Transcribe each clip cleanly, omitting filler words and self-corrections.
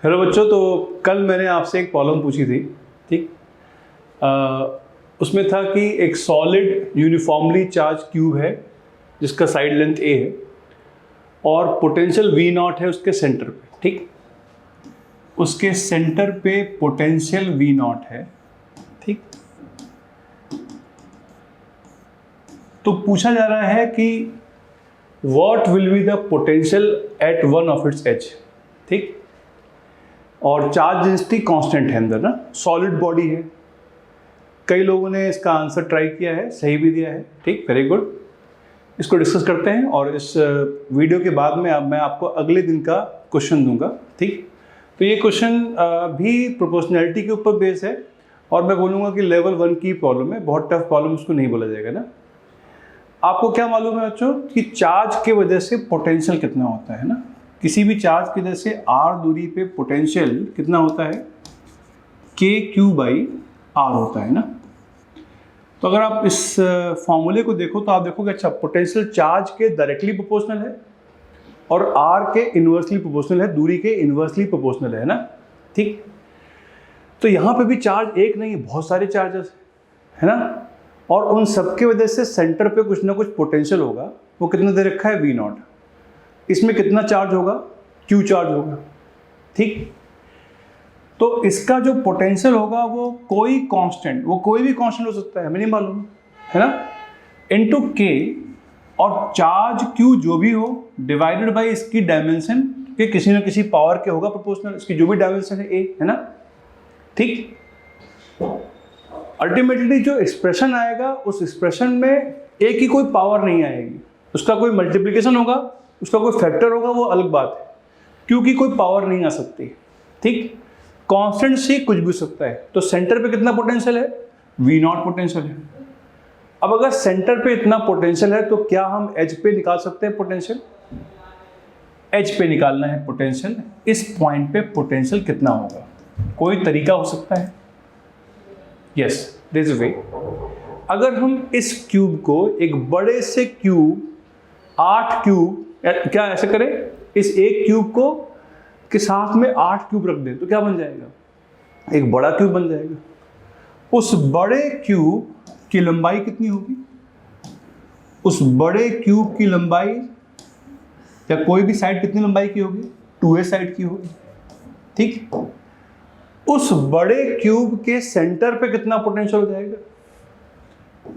Hello बच्चों, तो कल मैंने आपसे एक प्रॉब्लम पूछी थी, ठीक। उसमें था कि एक सॉलिड यूनिफॉर्मली चार्ज क्यूब है जिसका साइड लेंथ ए है और पोटेंशियल वी नॉट है उसके सेंटर पे, ठीक। उसके सेंटर पे पोटेंशियल वी नॉट है, ठीक। तो पूछा जा रहा है कि what will be the potential at one of its edge, ठीक। और चार्ज डेंसिटी कांस्टेंट है अंदर ना, सॉलिड बॉडी है। कई लोगों ने इसका आंसर ट्राई किया है, सही भी दिया है, ठीक, वेरी गुड। इसको डिस्कस करते हैं और इस वीडियो के बाद में मैं आपको अगले दिन का क्वेश्चन दूंगा, ठीक। तो ये क्वेश्चन भी प्रोपोर्शनैलिटी के ऊपर बेस है और मैं बोलूँगा कि लेवल 1 की प्रॉब्लम है, बहुत टफ प्रॉब्लम उसको नहीं बोला जाएगा ना। आपको क्या मालूम है बच्चों कि चार्ज के वजह से पोटेंशियल कितना होता है ना। किसी भी चार्ज की वजह से r दूरी पे पोटेंशियल कितना होता है, KQ/r होता है ना। तो अगर आप इस फॉर्मूले को देखो तो आप देखोगे अच्छा पोटेंशियल चार्ज के डायरेक्टली प्रोपोर्शनल है और r के इन्वर्सली प्रोपोर्शनल है, दूरी के इन्वर्सली प्रोपोर्शनल है ना, ठीक। तो यहाँ पे भी चार्ज एक नहीं, बहुत सारे चार्जेस है ना, और उन सब के वजह से सेंटर पे कुछ ना कुछ पोटेंशियल होगा। वो कितना दे रखा है, V0। इसमें कितना चार्ज होगा, Q चार्ज होगा, ठीक। तो इसका जो पोटेंशियल होगा वो कोई कांस्टेंट, वो कोई भी कांस्टेंट हो सकता है, हमें नहीं मालूम है ना, इनटू K और चार्ज Q जो भी हो डिवाइडेड बाय इसकी डायमेंशन के किसी न किसी पावर के होगा प्रोपोर्शनल, इसकी जो भी डायमेंशन है A है ना, ठीक। अल्टीमेटली जो एक्सप्रेशन आएगा उस एक्सप्रेशन में A की कोई पावर नहीं आएगी, उसका कोई मल्टीप्लिकेशन होगा, उसका कोई फैक्टर होगा, वो अलग बात है, क्योंकि कोई पावर नहीं आ सकती, ठीक। कांस्टेंट से कुछ भी हो सकता है। तो सेंटर पे कितना पोटेंशियल है, V0 पोटेंशियल है। अब अगर सेंटर पे इतना पोटेंशियल है तो क्या हम एज पे निकाल सकते हैं पोटेंशियल? एज पे निकालना है पोटेंशियल, इस पॉइंट पे पोटेंशियल कितना होगा, कोई तरीका हो सकता है? यस, देयर इज अ वे। अगर हम इस क्यूब को एक बड़े से क्यूब 8 क्यूब क्या ऐसे करें, इस एक क्यूब को के साथ में 8 क्यूब रख दें तो क्या बन जाएगा, एक बड़ा क्यूब बन जाएगा। उस बड़े क्यूब की लंबाई कितनी होगी, उस बड़े क्यूब की लंबाई या कोई भी साइड कितनी लंबाई की होगी, 2a साइड की होगी, ठीक। उस बड़े क्यूब के सेंटर पे कितना पोटेंशियल हो जाएगा,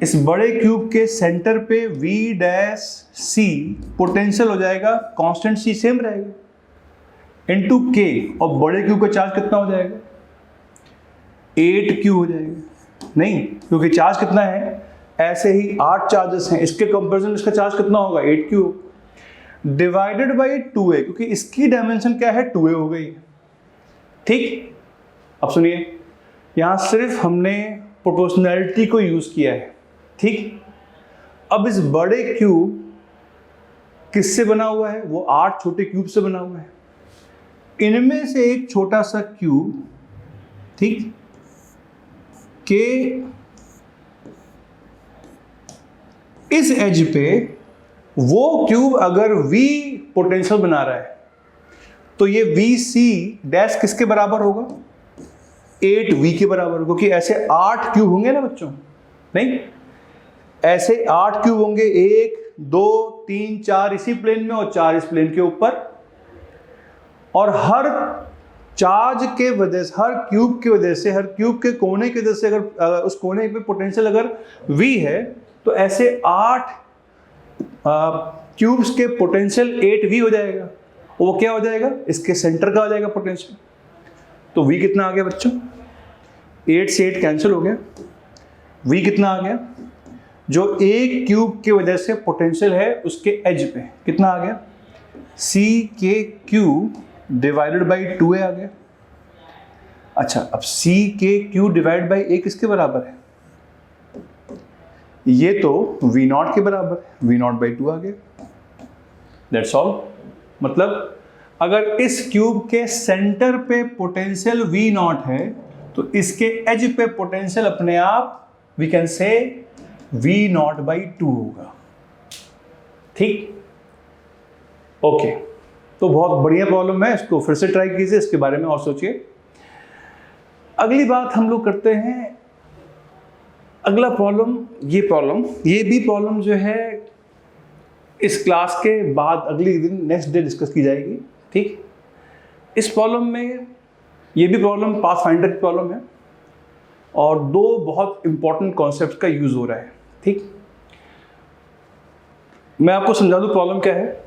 इस बड़े क्यूब के सेंटर पे V' पोटेंशियल हो जाएगा, कांस्टेंट C सेम रहेगा, इनटू K, और बड़े क्यूब का चार्ज कितना हो जाएगा, 8Q हो जाएगा। नहीं, क्योंकि चार्ज कितना है, ऐसे ही 8 चार्जेस हैं, इसके कंपैरिजन इसका चार्ज कितना होगा, 8Q डिवाइडेड बाई 2a, क्योंकि इसकी डायमेंशन क्या है, 2a हो गई, ठीक। अब सुनिए, यहां सिर्फ हमने प्रोपोर्शनैलिटी को यूज किया है, ठीक। अब इस बड़े क्यूब किससे बना हुआ है, वो 8 छोटे क्यूब से बना हुआ है। इनमें से एक छोटा सा क्यूब, ठीक, के इस एज पे वो क्यूब अगर V पोटेंशियल बना रहा है तो ये VC' किसके बराबर होगा, 8V के बराबर होगा, क्योंकि ऐसे 8 क्यूब होंगे ना बच्चों, नहीं ऐसे 8 क्यूब होंगे, 1 2 3 4 इसी प्लेन में और 4 इस प्लेन के ऊपर, और हर चार्ज के वजह से, हर क्यूब की वजह से, हर क्यूब के कोने की वजह से अगर उस कोने पे पोटेंशियल अगर V है तो ऐसे 8 क्यूब्स के पोटेंशियल 8V हो जाएगा। वो क्या हो जाएगा, इसके सेंटर का हो जाएगा पोटेंशियल। तो V कितना आ गया बच्चों, 8 से 8 कैंसिल हो गया, V कितना आ गया, जो एक क्यूब की वजह से पोटेंशियल है उसके एज पे कितना आ गया, CKQ डिवाइडेड बाई 2a आ गया। अच्छा, अब CKQ डिवाइड बाई a किसके बराबर है, ये तो V0 के बराबर है, V0 बाई 2 आ गया, दैट्स ऑल। मतलब अगर इस क्यूब के सेंटर पे पोटेंशियल V0 है तो इसके एज पे पोटेंशियल अपने आप we can say V0 by 2 होगा, ठीक, ओके। तो बहुत बढ़िया प्रॉब्लम है, इसको फिर से ट्राई कीजिए, इसके बारे में और सोचिए। अगली बात हम लोग करते हैं, अगला प्रॉब्लम, ये भी प्रॉब्लम जो है इस क्लास के बाद अगले दिन नेक्स्ट डे डिस्कस की जाएगी, ठीक। इस प्रॉब्लम में ये भी प्रॉब्लम पाथफाइंडर की प्रॉब्लम है और दो बहुत इंपॉर्टेंट कॉन्सेप्ट का यूज हो रहा है, ठीक। मैं आपको समझा दूं प्रॉब्लम क्या है।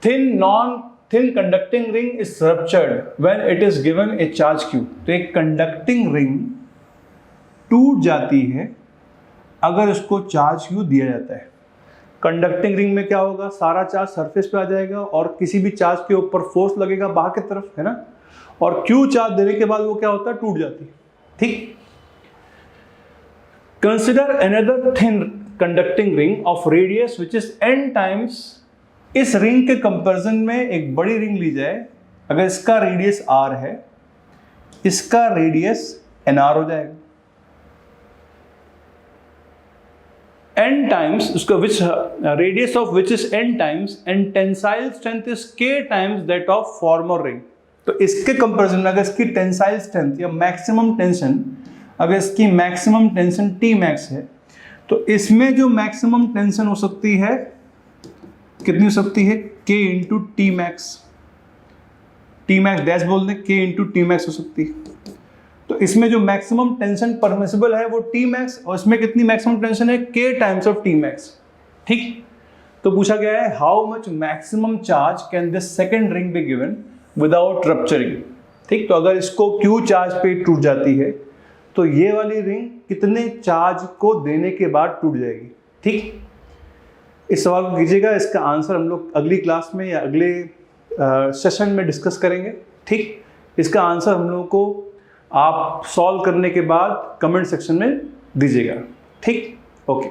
Thin conducting ring is ruptured when it is given A charge Q. तो एक कंडक्टिंग रिंग टूट जाती है अगर उसको चार्ज क्यू दिया जाता है। कंडक्टिंग रिंग में क्या होगा, सारा चार्ज सरफेस पे आ जाएगा और किसी भी चार्ज के ऊपर फोर्स लगेगा बाहर की तरफ, है ना, और क्यू चार्ज देने के बाद वो क्या होता है, टूट जाती है, ठीक। Consider another thin conducting ring of radius which is n times. इस रिंग के कंपैरिजन में एक बड़ी रिंग ली जाए, अगर इसका रेडियस r है, इसका रेडियस nr हो जाएगा। n टाइम्स उसका which radius of which is n times and tensile strength is k times that of former ring. तो इसके कंपैरिजन में अगर इसकी टेंसाइल स्ट्रेंथ या मैक्सिमम टेंशन, अगर इसकी मैक्सिमम टेंशन T मैक्स है, तो इसमें जो मैक्सिमम टेंशन हो सकती है कितनी हो सकती है, K into T max. T max dash बोल दें, K इंटू टी मैक्स हो सकती है। तो इसमें जो मैक्सिमम टेंशन परमिसिबल है वो T मैक्स, और इसमें कितनी मैक्सिमम टेंशन है, K times of T max, ठीक। तो पूछा गया है how much maximum charge can this second ring be given without rupturing, ठीक। तो अगर इसको Q चार्ज पे टूट जाती है तो ये वाली रिंग कितने चार्ज को देने के बाद टूट जाएगी, ठीक। इस सवाल को कीजिएगा, इसका आंसर हम लोग अगली क्लास में या अगले सेशन में डिस्कस करेंगे, ठीक। इसका आंसर हम लोगों को आप सॉल्व करने के बाद कमेंट सेक्शन में दीजिएगा, ठीक। ओके।